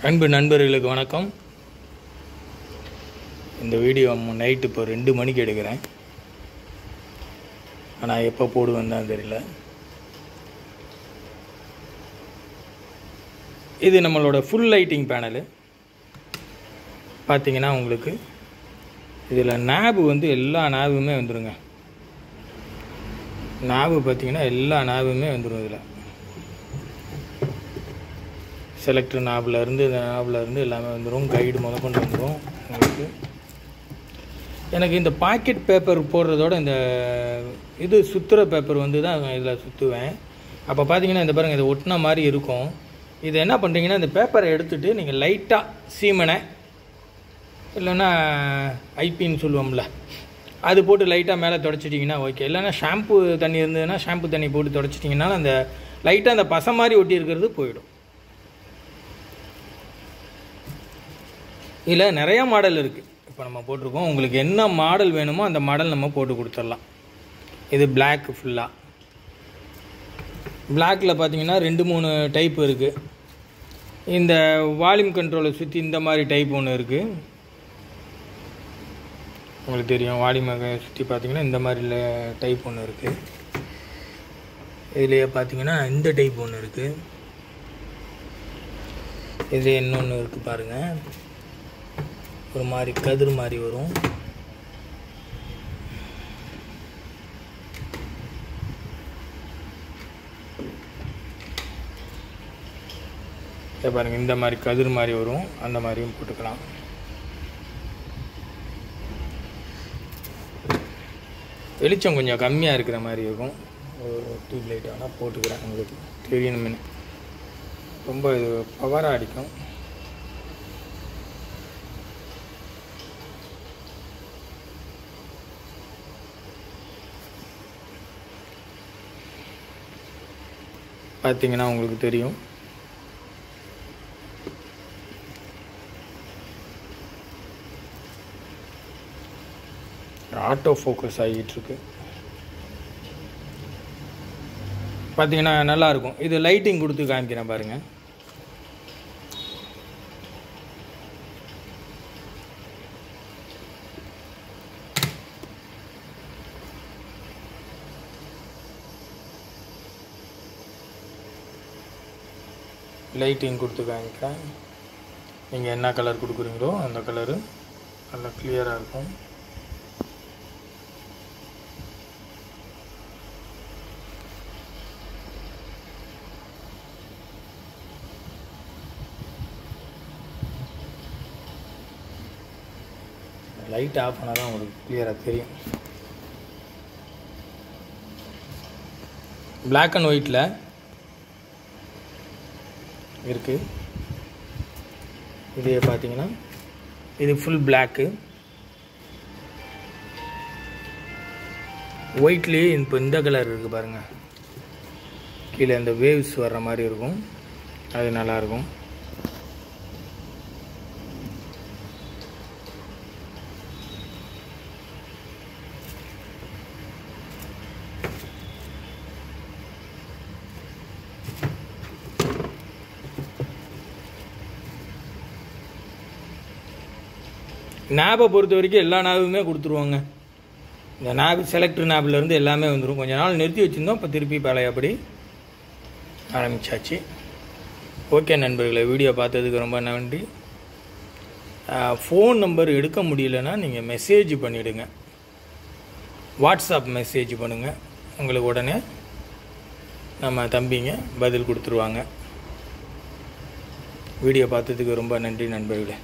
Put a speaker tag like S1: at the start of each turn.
S1: அன்பு நண்பர்களுக்கு வணக்கம். இந்த வீடியோ நைட்டு இப்போ 2 மணிக்கு எடுக்கிறேன். ஆனால் எப்போ போடுவேன் தான் தெரியல. இது நம்மளோட ஃபுல் லைட்டிங் பேனலு. பார்த்தீங்கன்னா உங்களுக்கு இதில் நாபு எல்லா நாபுமே வந்துடுங்க. நாபு பார்த்தீங்கன்னா எல்லா நாபுமே வந்துடும். இதில் செலக்டர் நாபிலேருந்து எல்லாமே வந்துடும். கைடு முதற்கொண்டு வந்துடும் உங்களுக்கு. எனக்கு இந்த பாக்கெட் பேப்பர் போடுறதோட இந்த இது சுற்றுற பேப்பர் தான் இதில் சுற்றுவேன். அப்போ பார்த்தீங்கன்னா இந்த பாருங்கள், இதை ஒட்டின மாதிரி இருக்கும். இது என்ன பண்ணுறீங்கன்னா, இந்த பேப்பரை எடுத்துகிட்டு நீங்கள் லைட்டாக சீமனை இல்லைன்னா ஐபின்னு சொல்லுவோம்ல, அது போட்டு லைட்டாக மேலே தொடச்சிட்டிங்கன்னா ஓகே. இல்லைன்னா ஷாம்பு தண்ணி இருந்ததுன்னா ஷாம்பு தண்ணி போட்டு தொடச்சிட்டிங்கன்னா அந்த லைட்டாக அந்த பசை மாதிரி ஒட்டி இருக்கிறது போயிடும். இதில் நிறையா மாடல் இருக்குது. இப்போ நம்ம போட்டிருக்கோம். உங்களுக்கு என்ன மாடல் வேணுமோ அந்த மாடல் நம்ம போட்டு கொடுத்துடலாம். இது பிளாக். ஃபுல்லாக பிளாக்கில் பார்த்தீங்கன்னா 2-3 டைப் இருக்குது. இந்த வால்யூம் கண்ட்ரோலை சுற்றி இந்த மாதிரி டைப் ஒன்று இருக்குது. உங்களுக்கு தெரியும், வால்யூமை சுற்றி பார்த்தீங்கன்னா இந்த மாதிரி டைப் ஒன்று இருக்குது. இதுலேயே பார்த்தீங்கன்னா இந்த டைப் ஒன்று இருக்குது. இது இன்னொன்று இருக்குது பாருங்கள், ஒரு மாதிரி கதிர் மாதிரி வரும். பாருங்க, இந்த மாதிரி கதிர் மாதிரி வரும். அந்த மாதிரியும் போட்டுக்கலாம். வெளிச்சம் கொஞ்சம் கம்மியாக இருக்கிற மாதிரி இருக்கும். ஒரு டியூப் லைட் ஆனால் போட்டுக்கிறேன், உங்களுக்கு தெரியணுமே. ரொம்ப இது பவராக அடிக்கும். பார்த்தீங்கன்னா உங்களுக்கு தெரியும். ஆட்டோ ஃபோக்கஸ் ஆகிட்டு இருக்கு. பார்த்தீங்கன்னா நல்லாயிருக்கும். இது லைட்டிங் கொடுத்து காமிக்கிறேன் பாருங்கள். லைட்டிங் கொடுத்து காமிக்கிறேன். நீங்கள் என்ன கலர் கொடுக்குறீங்களோ அந்த கலரு நல்லா கிளியராக இருக்கும். லைட் ஆஃப் பண்ணால் தான் உங்களுக்கு கிளியராக தெரியும். பிளாக் அண்ட் ஒயிட்டில் இருக்குது. இதே பார்த்தீங்கன்னா இது ஃபுல் பிளாக்கு. ஒயிட்லேயே இப்போ இந்த கலர் இருக்குது பாருங்கள். கீழே இந்த வேவ்ஸ் வர்ற மாதிரி இருக்கும். அது நல்லாயிருக்கும். நாபை பொறுத்த வரைக்கும் எல்லா நாபுமே கொடுத்துருவாங்க. இந்த நாபு செலக்டர் நாபிலேருந்து எல்லாமே வந்துடும். கொஞ்ச நாள் நிறுத்தி வச்சுருந்தோம், இப்போ திருப்பி பழையபடி ஆரம்பித்தாச்சு. ஓகே நண்பர்களே, வீடியோ பார்த்ததுக்கு ரொம்ப நன்றி. ஃபோன் நம்பர் எடுக்க முடியலன்னா நீங்கள் மெசேஜ் பண்ணிவிடுங்க. வாட்ஸ்அப் மெசேஜ் பண்ணுங்கள். உங்களுக்கு உடனே நம்ம தம்பிங்க பதில் கொடுத்துருவாங்க. வீடியோ பார்த்ததுக்கு ரொம்ப நன்றி நண்பர்களே.